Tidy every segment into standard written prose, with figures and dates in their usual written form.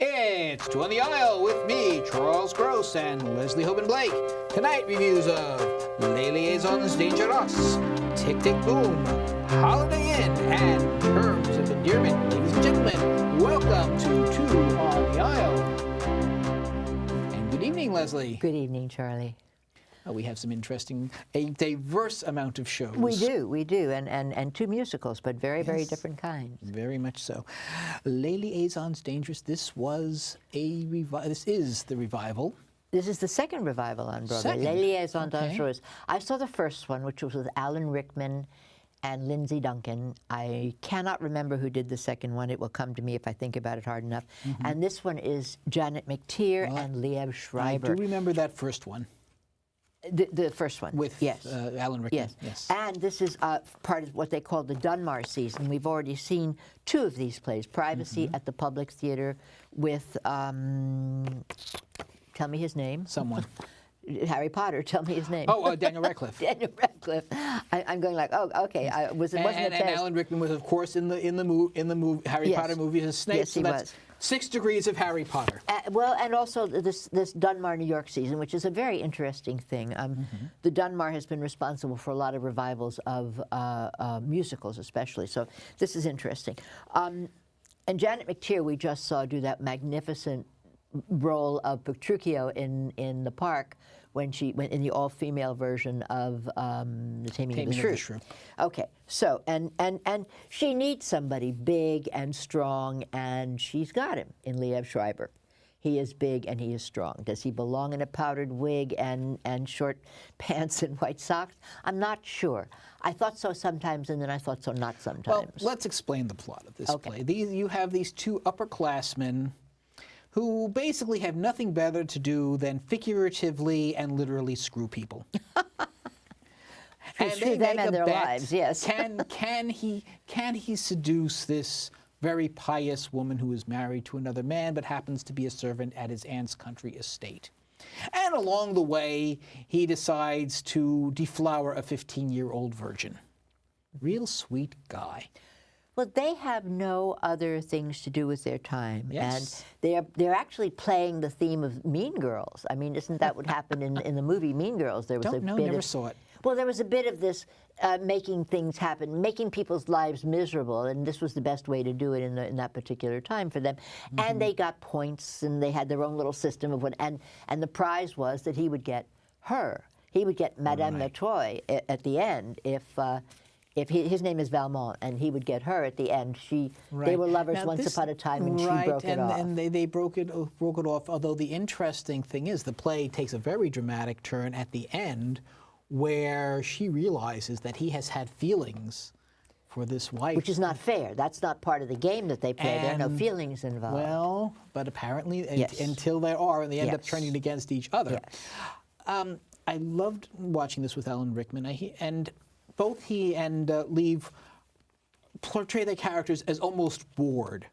It's Two on the Aisle with me, Charles Gross, and Leslie Hoban Blake. Tonight, reviews of Liaisons, Dangereuses, Tick Tick Boom, Holiday Inn, and Terms of Endearment. Ladies and gentlemen, welcome to Two on the Aisle. And good evening, Leslie. Good evening, Charlie. We have some interesting, a diverse amount of shows. We do, and two musicals, but very different kinds. Very much so. Les Liaisons Dangereuses, this is the revival. This is the second revival on Broadway, Les Liaisons Dangereuses. I saw the first one, which was with Alan Rickman and Lindsay Duncan. I cannot remember who did the second one. It will come to me if I think about it hard enough. And this one is Janet McTeer and Liev Schreiber. I do remember that first one. The first one. With Alan Rickman. Yes. And this is part of what they call the Dunmar season. We've already seen two of these plays, Privacy at the Public Theater with, tell me his name. Someone. Harry Potter, tell me his name. Oh, Daniel Radcliffe. Daniel Radcliffe. I'm going like, oh, okay. Wasn't and Alan Rickman was, of course, in the Harry Potter movie as Snape. Yes, he was. 6 degrees of Harry Potter. Well, and also this Dunmar, New York season, which is a very interesting thing. The Dunmar has been responsible for a lot of revivals of musicals, especially. So this is interesting. And Janet McTeer, we just saw do that magnificent role of Petruchio in the park when she went in the all-female version of The Taming of the Shrew. Okay, so and she needs somebody big and strong, and she's got him in Liev Schreiber. He is big and he is strong. Does he belong in a powdered wig and short pants and white socks? I'm not sure. I thought so sometimes, and then I thought so not sometimes. Well, let's explain the plot of this play. You have these two upperclassmen who basically have nothing better to do than figuratively and literally screw people. And screw them and their lives, yes. Can he seduce this very pious woman who is married to another man but happens to be a servant at his aunt's country estate? And along the way, he decides to deflower a 15-year-old virgin. Real sweet guy. Well, they have no other things to do with their time, yes. And they're actually playing the theme of Mean Girls. I mean, isn't that what happened in the movie Mean Girls? There was never saw it. Well, there was a bit of this making things happen, making people's lives miserable, and this was the best way to do it in that particular time for them. And they got points, and they had their own little system of what, and the prize was that he would get her. He would get Madame Latroy at the end if his name is Valmont, and he would get her at the end. They were lovers once upon a time, and she broke it off. And they broke it off. Although the interesting thing is, the play takes a very dramatic turn at the end, where she realizes that he has had feelings for this wife, which is not fair. That's not part of the game that they play. There are no feelings involved. Well, but apparently, until there are, and they end up turning against each other. Yes. I loved watching this with Alan Rickman, and both he and Liev portray their characters as almost bored.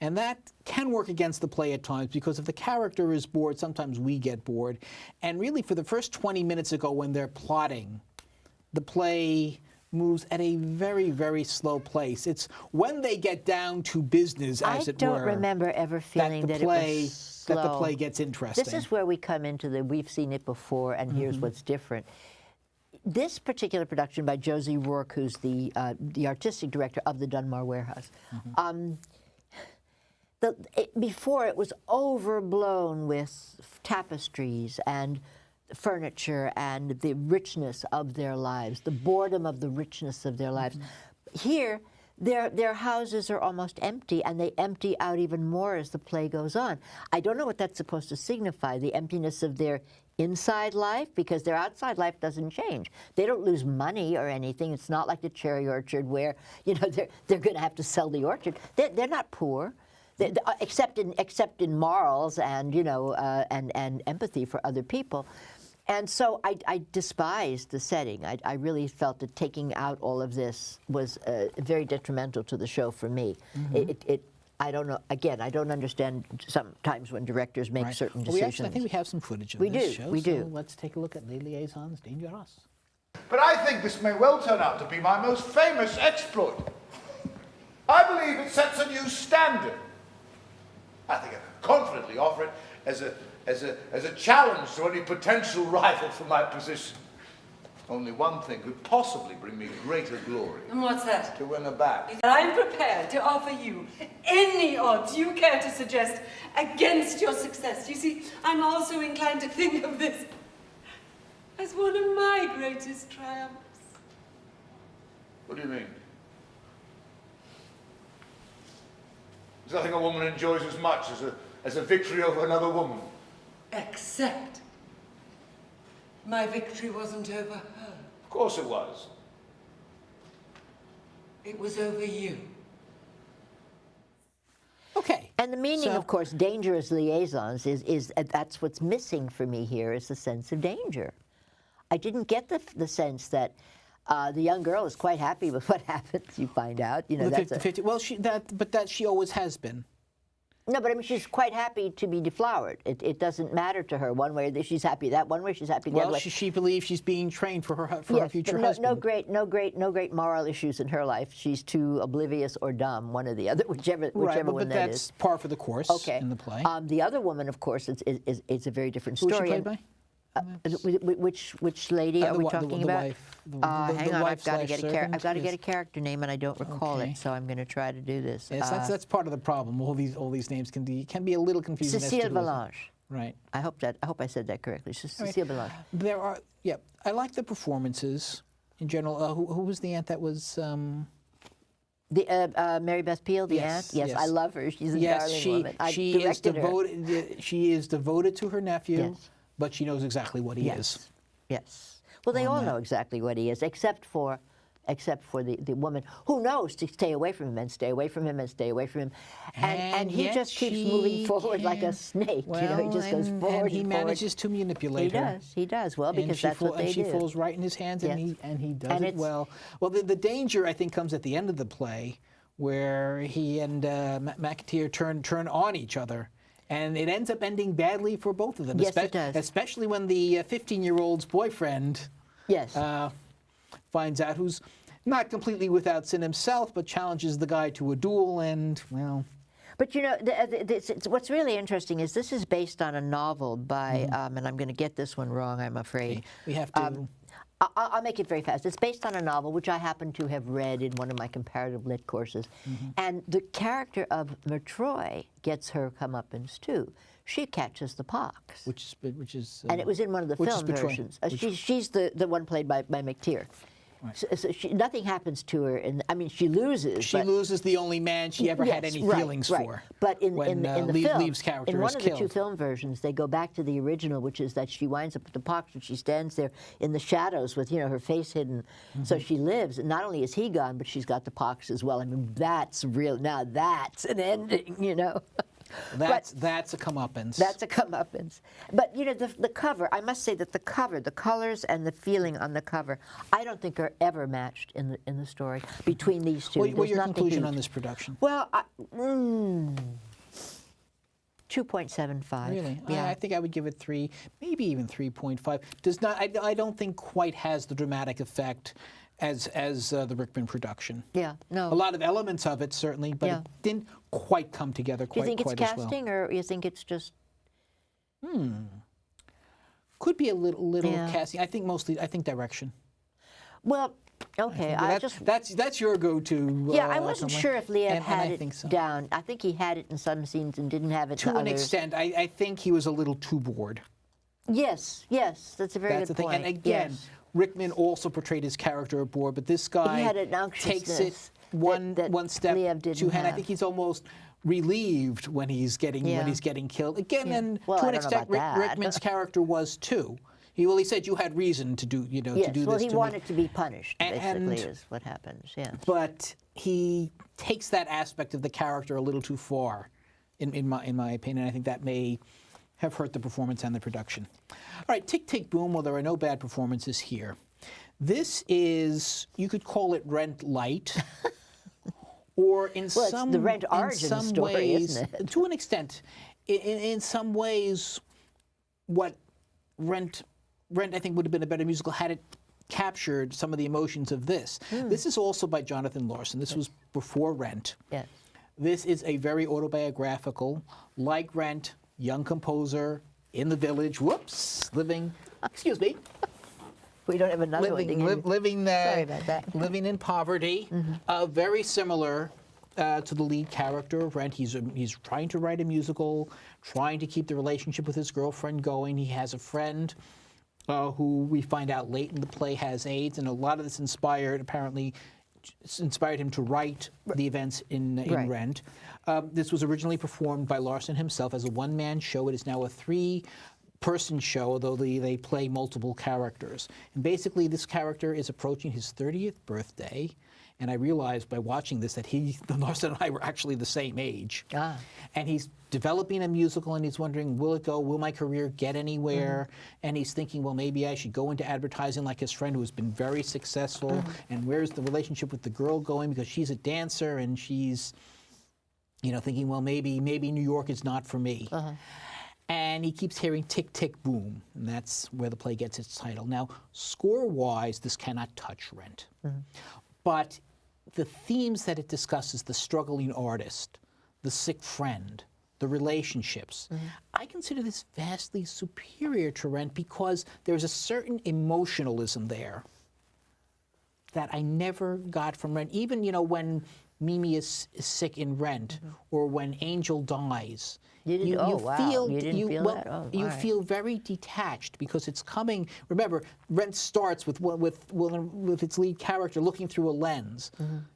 And that can work against the play at times, because if the character is bored, sometimes we get bored. And really, for the first 20 minutes ago when they're plotting, the play moves at a very slow pace. It's when they get down to business, as it were. I don't remember ever feeling that it was slow. That the play gets interesting. This is where we come into we've seen it before, and here's what's different. This particular production by Josie Rourke, who's the artistic director of the Dunmar Warehouse, before it was overblown with tapestries and furniture and the richness of their lives, the boredom of the richness of their lives. Here, their houses are almost empty, and they empty out even more as the play goes on. I don't know what that's supposed to signify, the emptiness of their inside life, because their outside life doesn't change. They don't lose money or anything. It's not like the cherry orchard where, they're going to have to sell the orchard. They're not poor. Except in morals and and empathy for other people. And so I despised the setting. I really felt that taking out all of this was very detrimental to the show for me. I don't know. Again, I don't understand sometimes when directors make certain decisions. I think we have some footage of this show. We do. So let's take a look at Les Liaisons Dangereuses. But I think this may well turn out to be my most famous exploit. I believe it sets a new standard. I think I can confidently offer it as a challenge to any potential rival for my position. Only one thing could possibly bring me greater glory. And what's that? To win her back. I'm prepared to offer you any odds you care to suggest against your success. You see, I'm also inclined to think of this as one of my greatest triumphs. What do you mean? There's nothing a woman enjoys as much as a victory over another woman. Except my victory wasn't over her. Of course it was. It was over you. Okay. And the meaning, of course, dangerous liaisons is that's what's missing for me here is the sense of danger. I didn't get the sense that the young girl is quite happy with what happens. You find out, you know, The that's 50-50. Well, that she always has been. no, but I mean, she's quite happy to be deflowered. It doesn't matter to her one way. She's happy that one way. She's happy the other way. She believes she's being trained for her Yes, future but husband. no great moral issues in her life. She's too oblivious or dumb, one or the other, whichever Right, one but that that's is. par for the course in the play. The other woman, of course, is a very different Who was story. she played by? Which lady are we talking about? Wife, hang on, I've got to get servant? I've got to Yes. get a character name, and I don't recall Okay. it, so I'm going to try to do this. Yes, that's part of the problem. All these names can be a little confusing. as to Cécile who is it. Valanche. Right. I hope I said that correctly. Cécile Valanche. There are, yeah. I like the performances in general. Who was the aunt that was? The Mary Beth Peale, the Yes, aunt. Yes, yes. I love her. She's a Yes, darling she woman. I she is directed her. devoted. She is devoted to her nephew, Yes. but she knows exactly what he is. Yes. Well, they all know exactly what he is, except for the woman who knows to stay away from him and stay away from him and stay away from him. And he yet just keeps she moving forward like a snake. Well, you know, he just goes and forward he and forward. manages to manipulate her. He does. Well, And because she that's what they and she do. falls right in his hands, and Yes. he does And it it's- well. Well, the danger I think comes at the end of the play, where he and McAteer turn on each other, and it ends up ending badly for both of them. Yes, it does. Especially when the 15-year-old's boyfriend Yes. finds out, who's not completely without sin himself, but challenges the guy to a duel, and well. But you know, what's really interesting is this is based on a novel by, and I'm going to get this one wrong, I'm afraid. We have to. I'll make it very fast. It's based on a novel which I happen to have read in one of my comparative lit courses. And the character of Mertroy gets her comeuppance too. She catches the pox. Which is. And it was in one of the which is film Betroy. versions. She's the one played by McTeer. Right. So nothing happens to her, and I mean she loses. She loses the only man she ever had any feelings for. But in when, the film, Leaves' character in one is of killed. the two film versions, they go back to the original, which is that she winds up with the pox and she stands there in the shadows with her face hidden. So she lives, and not only is he gone, but she's got the pox as well. I mean, that's real. Now that's an ending, you know. That's a comeuppance. That's a comeuppance. But, you know, the cover, I must say that the cover, the colors and the feeling on the cover, I don't think are ever matched in the story between these two. What's your There's nothing conclusion huge. on this production? Well, 2.75. Really? Yeah. I think I would give it 3, maybe even 3.5. Does not. I don't think quite has the dramatic effect as the Rickman production. Yeah, no. A lot of elements of it certainly, but Yeah. it didn't quite come together Do you quite think it's as well. casting, or you think it's just... Could be a little Yeah. casting. I think direction. Well, okay, That's your go-to. Yeah, I wasn't somewhere. sure if Liev And had I it think so. down. I think he had it in some scenes and didn't have it in To an others. extent, I think he was a little too bored. Yes, that's a very That's good the thing. point. And again, Yes. Rickman also portrayed his character aboard, but this guy He had an takes it unctuousness that one step Liev didn't too hand. I have. think he's almost relieved when he's getting Yeah. killed. Again, Yeah. and Well, to I an don't know extent, about that. Rickman's character was too. He said you had reason to do Yes, to do well, this he to me. wanted to be punished, And- basically, is what happens, yeah. But he takes that aspect of the character a little too far, in my opinion. I think that may have hurt the performance and the production. All right, Tick, Tick, Boom. Well, there are no bad performances here. This is, you could call it Rent Light, or in Well, it's some the Rent in origin some story, ways, isn't it? to an extent, in some ways, what Rent I think would have been a better musical had it captured some of the emotions of this. This is also by Jonathan Larson. This was before Rent. Yes. This is a very autobiographical, like Rent, young composer in the village, living, excuse me, We don't have another one. living, Sorry about that. living in poverty, very similar to the lead character of Rent. He's trying to write a musical, trying to keep the relationship with his girlfriend going. He has a friend who we find out late in the play has AIDS, and a lot of this inspired him to write the events in Right. Rent. This was originally performed by Larson himself as a one-man show. It is now a three-person show, although they play multiple characters. And basically, this character is approaching his 30th birthday, and I realized by watching this that Larson and I were actually the same age. Ah. And he's developing a musical, and he's wondering, will my career get anywhere? And he's thinking, well, maybe I should go into advertising like his friend who has been very successful. And where's the relationship with the girl going? Because she's a dancer, and she's, thinking, well, maybe New York is not for me. And he keeps hearing tick, tick, boom. And that's where the play gets its title. Now, score-wise, this cannot touch Rent. But the themes that it discusses, the struggling artist, the sick friend, the relationships, I consider this vastly superior to Rent because there's a certain emotionalism there that I never got from Rent. Even, when Mimi is sick in Rent, or when Angel dies, You didn't- oh, wow. You didn't feel that? Oh, you all right. feel very detached because it's coming. Remember, Rent starts with its lead character looking through a lens.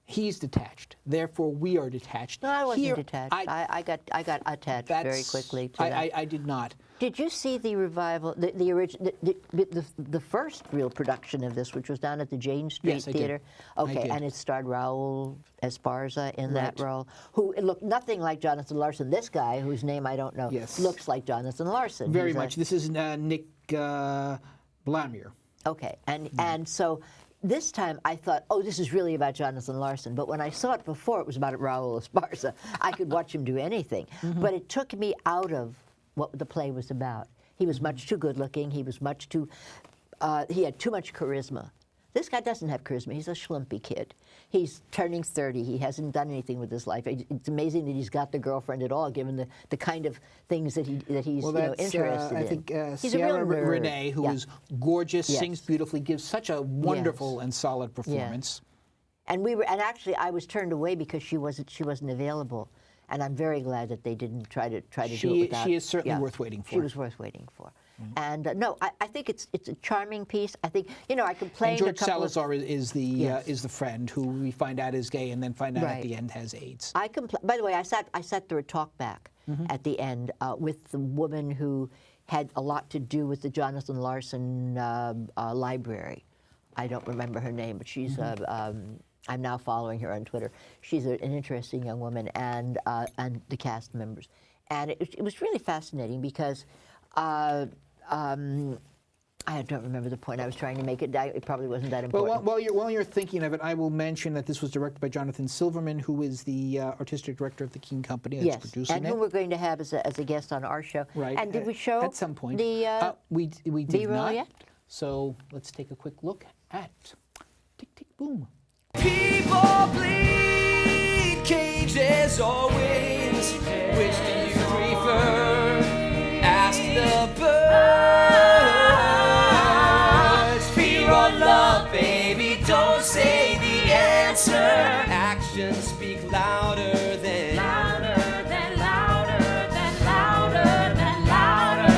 He's detached. Therefore, we are detached. No, I wasn't Here, detached. I got attached very quickly to that. I did not. Did you see the revival, the first real production of this, which was down at the Jane Street Yes, I did. Theater? I Okay, did. and it starred Raul Esparza in that Right. role, who looked nothing like Jonathan Larson. This guy, whose name I don't know, Yes. looks like Jonathan Larson. Very He's a- much. This is Nick Blamier. Okay, and so this time I thought, oh, this is really about Jonathan Larson. But when I saw it before, it was about Raul Esparza. I could watch him do anything. But it took me out of what the play was about. He was much too good looking. He was much too, he had too much charisma. This guy doesn't have charisma. He's a schlumpy kid. He's turning 30. He hasn't done anything with his life. It's amazing that he's got the girlfriend at all, given the kind of things that he's interested in. I think He's a real Sierra nerd. Renee, who Yeah. is gorgeous, Yes. sings beautifully, gives such a wonderful and solid performance. And actually I was turned away because she wasn't available, and I'm very glad that they didn't try to do it without. She is certainly worth waiting for. She was worth waiting for. And no, I think it's a charming piece. I think I complained. And George a couple Salazar is the Yes. is the friend who we find out is gay and then find out at Right. the end has AIDS. By the way, I sat through a talk back at the end with the woman who had a lot to do with the Jonathan Larson library. I don't remember her name, but she's I'm now following her on Twitter. She's an interesting young woman, and the cast members, and it was really fascinating because. I don't remember the point I was trying to make. It probably wasn't that important. Well, while you're thinking of it, I will mention that this was directed by Jonathan Silverman, who is the artistic director of the King Company that's yes, producing and it. who we're going to have as a guest on our show. Right. And did we show at some point? the we did B-roll not. yet? So let's take a quick look at Tick Tick Boom. People bleed, cages or wings. Which do you prefer? Ask the birds. Fear or love, baby, don't say the answer. Actions speak louder than louder than louder than louder than louder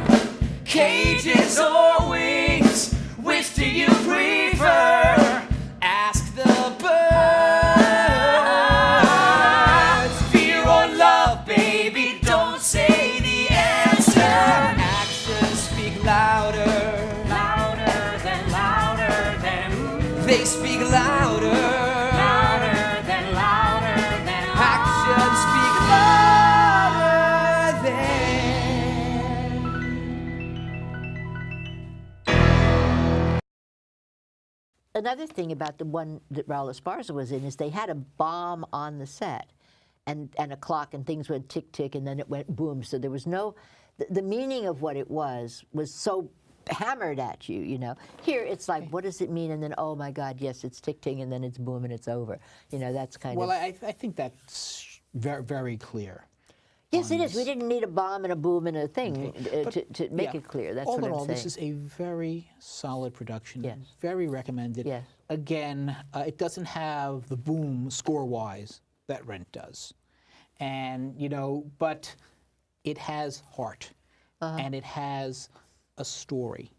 than cages or wings. Which do you prefer? Ask the birds. Fear or love, baby, don't say the answer. Actions speak louder, louder than louder than. They speak louder, louder than louder than. Actions speak louder than. Another thing about the one that Raul Esparza was in is they had a bomb on the set, and a clock, and things went tick tick, and then it went boom. So there was no, the meaning of what it was so hammered at you, you know. Here it's like, what does it mean? And then, oh my God, yes, it's tick-ting, and then it's boom, and it's over. You know, that's kind Well, of... I think that's very, very clear. Yes, it is. We didn't need a bomb and a boom and a thing to make Yeah. it clear. That's all what in I'm all, saying. this is a very solid production. Yes. Very recommended. Yes. Again, it doesn't have the boom score-wise that Rent does. And, you know, but it has heart. And it has a story.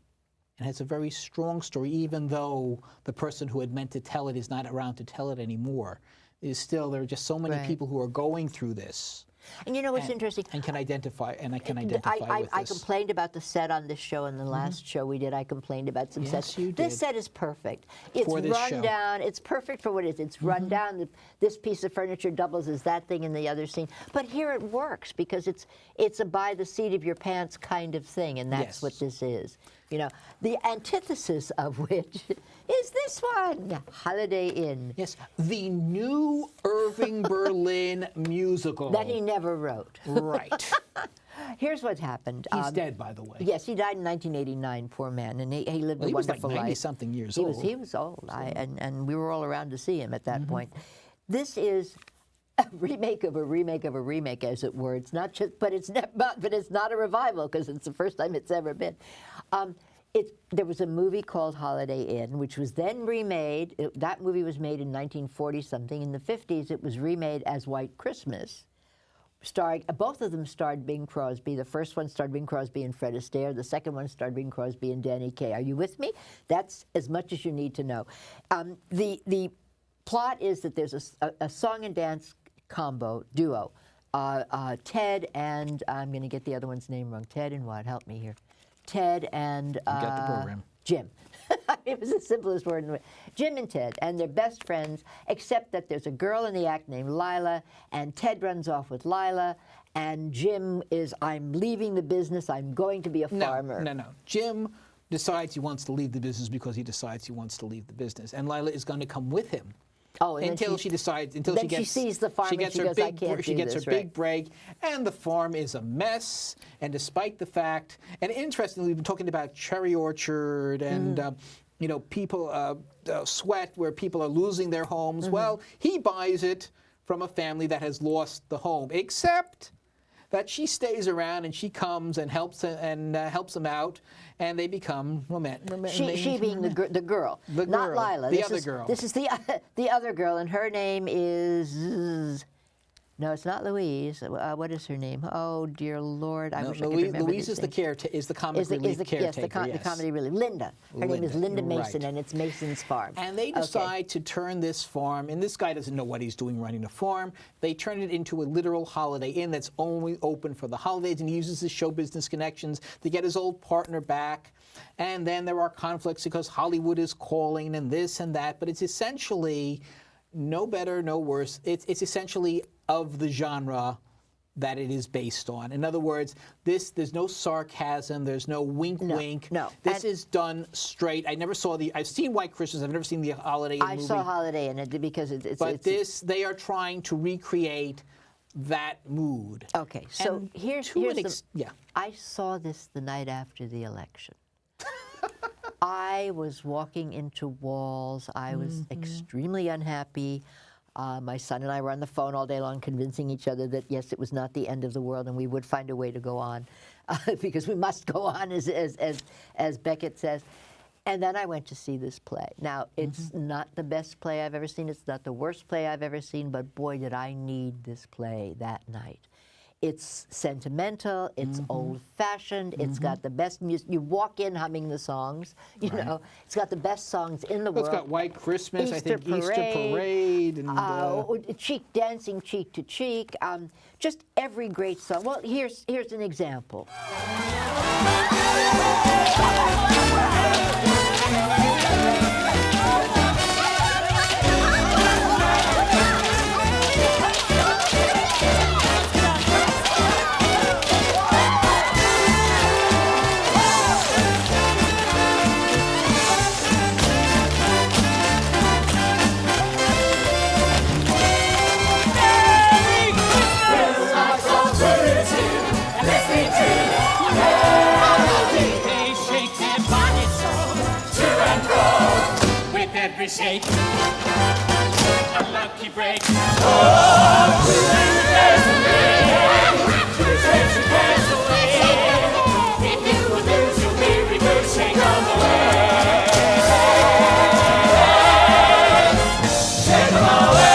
It has a very strong story, even though the person who had meant to tell it is not around to tell it anymore. Is still, there are just so many people who are going through this. And you know what's interesting? And can identify, and I can identify with this. I complained about the set on this show, and the last show we did, I complained about some sets. you This did. set is perfect. It's For this run show. down. It's perfect for what it is. It's run down. This piece of furniture doubles as that thing in the other scene. But here it works because it's a by the seat of your pants kind of thing, and that's what this is. You know, the antithesis of which is this one, Holiday Inn. Yes, the new Irving Berlin musical. That he never wrote. Right. Here's what's happened. He's dead, by the way. Yes, he died in 1989, poor man, and he lived a He was like wonderful life. 90-something years He old. was old, and we were all around to see him at that point. This is a remake of a remake of a remake, as it were. It's not just, but it's not a revival because it's the first time it's ever been. There was a movie called Holiday Inn, which was then remade. That movie was made in 1940-something. In the 50s, it was remade as White Christmas. Both of them starred Bing Crosby. The first one starred Bing Crosby and Fred Astaire. The second one starred Bing Crosby and Danny Kaye. Are you with me? That's as much as you need to know. The plot is that there's a song and dance duo. Ted and, I'm going to get the other one's name wrong. Ted and what? Help me here. Ted and got the program. Jim. It was the simplest word in the world. Jim and Ted, and they're best friends, except that there's a girl in the act named Lila, and Ted runs off with Lila, and Jim is, I'm leaving the business, I'm going to be a farmer. No. Jim decides he wants to leave the business because he decides he wants to leave the business, and Lila is going to come with him. Oh, and until she sees the farm and she goes, I can't she do gets this, her big break, and the farm is a mess. And despite the fact, and interestingly, we've been talking about Cherry Orchard and you know, people sweat where people are losing their homes. Well, he buys it from a family that has lost the home, except that she stays around and she comes and helps them out, and they become romantic. She being the girl, not Lila. The other girl. This is the other girl, and her name is. No, it's not Louise. What is her name? Oh dear Lord, I wish I could remember. Louise is the comic relief caretaker. Yes, the comedy relief. Linda. Her name is Linda Mason, right. and it's Mason's farm. And they decide to turn this farm, and this guy doesn't know what he's doing running a farm. They turn it into a literal Holiday Inn that's only open for the holidays, and he uses his show business connections to get his old partner back. And then there are conflicts because Hollywood is calling and this and that, but it's essentially no better, no worse. It's essentially of the genre that it is based on. In other words, there's no sarcasm, there's no wink. No. This is done straight. I've seen White Christmas, I've never seen the Holiday Inn movie. I saw Holiday Inn because they are trying to recreate that mood. Okay, so And here's I saw this the night after the election. I was walking into walls. I was extremely unhappy. My son and I were on the phone all day long convincing each other that, yes, it was not the end of the world and we would find a way to go on because we must go on, as Beckett says. And then I went to see this play. Now, it's not the best play I've ever seen. It's not the worst play I've ever seen, but boy, did I need this play that night. It's sentimental, it's old-fashioned, it's got the best music. You walk in humming the songs, you know. It's got the best songs in the world. It's got White Christmas, Easter Easter Parade. And, dancing cheek to cheek, just every great song. Well, here's an example. They shake their every shake. A lucky break. Oh, there's a way. There's a way. If you lose your very good shake on the way. Shake 'em away.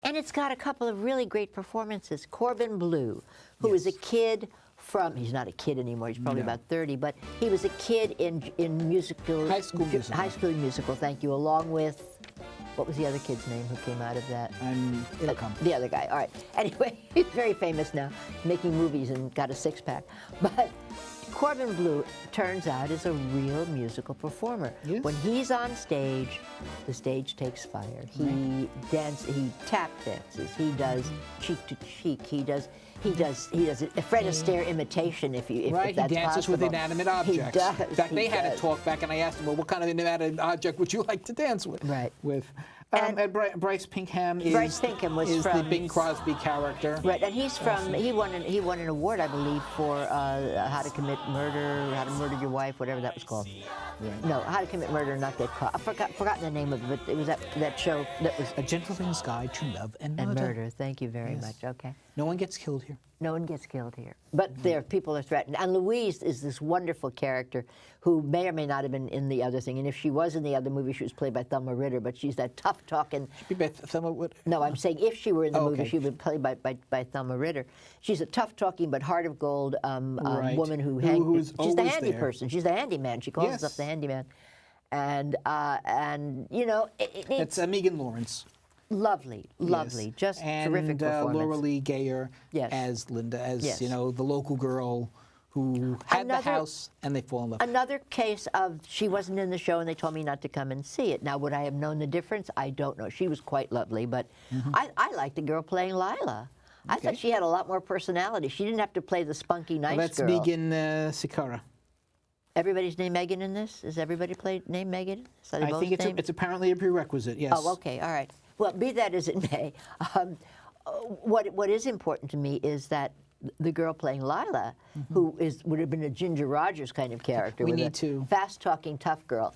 And it's got a couple of really great performances. Corbin Bleu, who is a kid from, he's not a kid anymore, he's probably about 30, but he was a kid in musical. High School Musical. High School Musical, thank you, along with, what was the other kid's name who came out of that? It'll come. The other guy, all right. Anyway, he's very famous now, making movies and got a six-pack. But Corbin Bleu, turns out, is a real musical performer. Yes. When he's on stage, the stage takes fire. He he tap dances, he does cheek to cheek, he does a Fred Astaire imitation, if Right, that's he dances possible. with inanimate objects. He does. In fact, they had does. a talk back, and I asked him, well, what kind of inanimate object would you like to dance with? Right. And Bryce Pinkham is, Bryce Pinkham was the from- Bing Crosby character. Right, and he's from, he won an award, I believe, for How to Commit Murder, How to Murder Your Wife, whatever that was called. Right. No, How to Commit Murder and Not Get Caught. I've forgotten the name of it, but it was that show that was... A Gentleman's Guide to Love and And Murder. Murder, thank you very much, okay. No one gets killed here. No one gets killed here. But there, people are threatened. And Louise is this wonderful character who may or may not have been in the other thing. And if she was in the other movie, she was played by Thelma Ritter, but she's that tough-talking... Thelma Wood. No, I'm saying if she were in the movie, okay. she would be played by Thelma Ritter. She's a tough-talking but heart of gold Right. woman who Who's she's the always handy there. person. She's the handyman. She calls herself Yes. the handyman. And you know, It's Megan Lawrence. lovely, lovely, Yes. just and, terrific performance. Laura Lee Gayer Yes. as Linda, as Yes. you know, the local girl who had the Another- house and they fall in love. Another case of she wasn't in the show and they told me not to come and see it. Now, would I have known the difference? I don't know. She was quite lovely, but I liked the girl playing Lila. I thought she had a lot more personality. She didn't have to play the spunky nice That's girl. Megan Sikora. Everybody's named Megan in this? Is everybody named Megan? So they I both think named- it's apparently a prerequisite. Yes. Oh, okay, all right. Well, be that as it may, what is important to me is that the girl playing Lila, who would have been a Ginger Rogers kind of character, We with need a to- fast-talking tough girl,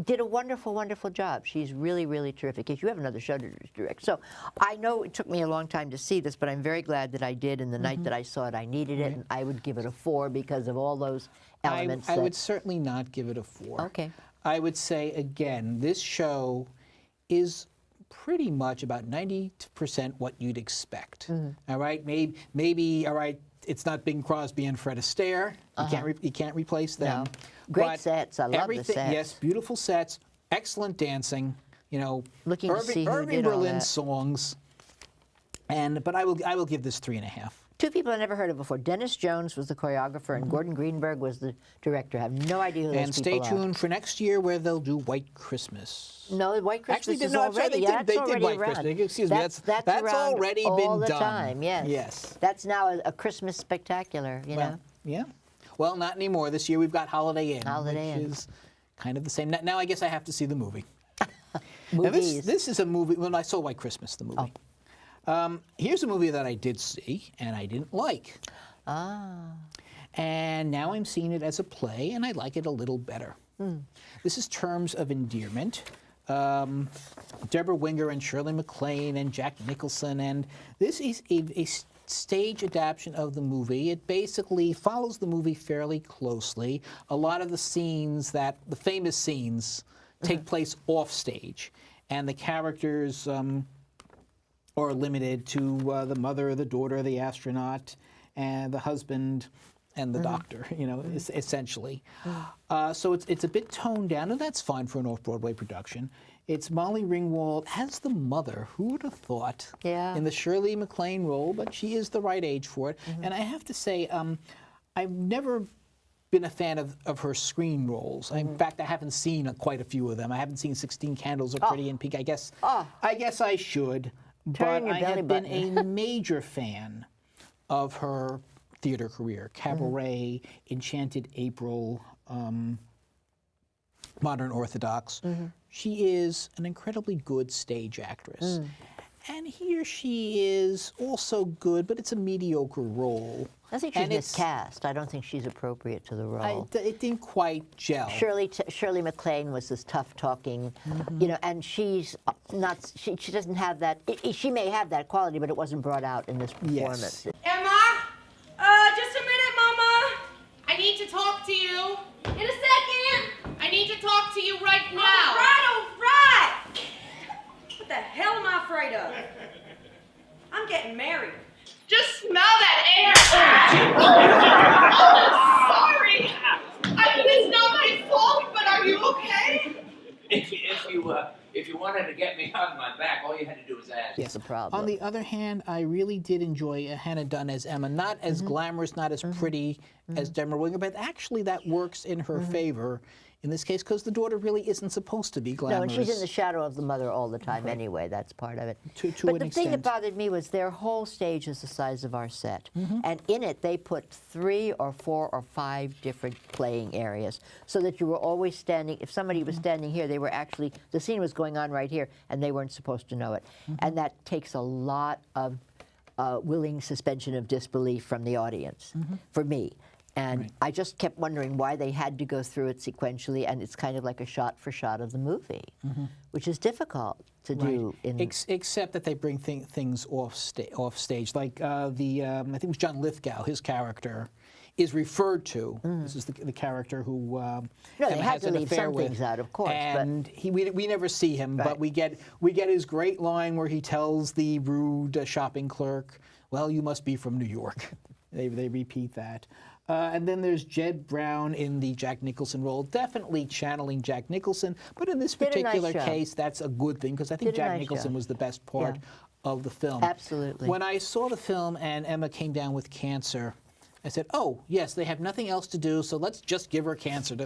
did a wonderful, wonderful job. She's really, really terrific. If you have another show to direct. So I know it took me a long time to see this, but I'm very glad that I did. And the night that I saw it, I needed it, and I would give it a 4 because of all those elements. I would certainly not give it a 4. Okay. I would say, again, this show is pretty much about 90% what you'd expect. All right? Maybe, all right, it's not Bing Crosby and Fred Astaire. You can't replace them. No. Great But sets. I love the everything, sets. Yes, beautiful sets, excellent dancing, you know, Looking to see who Irving did all Berlin that. songs. But I will give this 3.5. Two people I never heard of before. Dennis Jones was the choreographer, and Gordon Greenberg was the director. I have no idea who those And stay people are. tuned for next year where they'll do White Christmas. No, White Christmas Actually, is no, I'm sorry, already. they did- they did already White around. Christmas. Excuse me, that's around already all been the done. time. Yes. Yes. That's now a Christmas spectacular. You know. Yeah. Well, not anymore. This year we've got Holiday Inn, Holiday which Inn. is kind of the same. Now I guess I have to see the movie. Now Movies. this is a movie. When I saw White Christmas, the movie. Here's a movie that I did see and I didn't like. And now I'm seeing it as a play, and I like it a little better. This is Terms of Endearment. Deborah Winger and Shirley MacLaine and Jack Nicholson, and this is a stage adaptation of the movie. It basically follows the movie fairly closely. A lot of the scenes, the famous scenes, take place off stage, and the characters are limited to the mother, the daughter, the astronaut, and the husband and the doctor, you know, essentially. So it's a bit toned down, and that's fine for an off-Broadway production. It's Molly Ringwald as the mother. Who would have thought? Yeah. In the Shirley MacLaine role, but she is the right age for it. And I have to say, I've never been a fan of her screen roles. In fact, I haven't seen quite a few of them. I haven't seen 16 Candles or Pretty in Pink. I guess I should. Turn But your I belly have been button. a major fan of her theater career. Cabaret, Enchanted April, Modern Orthodox. She is an incredibly good stage actress. And here she is, also good, but it's a mediocre role. I think she's And it's- miscast. I don't think she's appropriate to the role. It didn't quite gel. Shirley MacLaine was this tough-talking, you know, and she's not. She doesn't have that. She may have that quality, but it wasn't brought out in this performance. Yes. Emma? Just a minute, Mama. I need to talk to you. In a second. I need to talk to you right now. All right. What the hell am I afraid of? I'm getting married. Just smell that air. Oh, sorry. I mean, it's not my fault, but are you okay? If you wanted to get me on my back, all you had to do was ask. Yes, the problem. On the other hand, I really did enjoy Hannah Dunn as Emma. Not as glamorous, not as pretty as Deborah Winger, but actually that works in her favor in this case because the daughter really isn't supposed to be glamorous. No, and she's in the shadow of the mother all the time anyway. That's part of it. To but an the thing that extent. bothered me was their whole stage is the size of our set. And in it, they put 3 or 4 or 5 different playing areas so that you were always standing. If somebody was standing here, they were actually, the scene was going on right here, and they weren't supposed to know it. And that takes a lot of willing suspension of disbelief from the audience, for me. And I just kept wondering why they had to go through it sequentially, and it's kind of like a shot for shot of the movie, which is difficult to do. In Except that they bring things off stage, like I think it was John Lithgow, his character is referred to. This is the character who no, Emma they had has to an leave affair some with. things out, of course. And we never see him, but Right. we get his great line where he tells the rude shopping clerk, "Well, you must be from New York." They repeat that. And then there's Jed Brown in the Jack Nicholson role, definitely channeling Jack Nicholson. But in this Did a nice particular job. case, that's a good thing because I think Did a Jack nice Nicholson job. was the best part of the film. Absolutely. When I saw the film and Emma came down with cancer, I said, "Oh, yes, they have nothing else to do, so let's just give her cancer."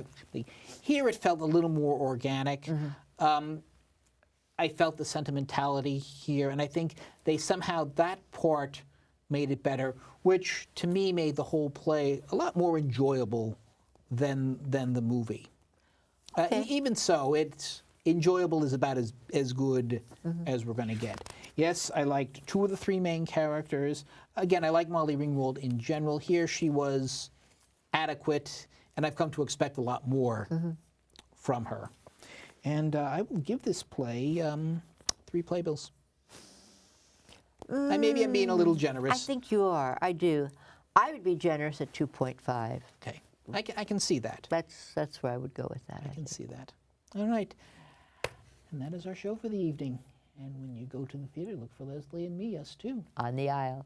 Here it felt a little more organic. I felt the sentimentality here, and I think they somehow, that part made it better, which to me made the whole play a lot more enjoyable than the movie. Even so, it's enjoyable is about as good as we're going to get. Yes, I liked 2 of the 3 main characters. Again, I like Molly Ringwald in general. Here she was adequate, and I've come to expect a lot more from her. And I will give this play 3 playbills. Maybe I'm being a little generous. I think you are. I do. I would be generous at 2.5. Okay, I can see that. That's where I would go with that. I can see that. All right. And that is our show for the evening. And when you go to the theater, look for Leslie and me, us too. On the aisle.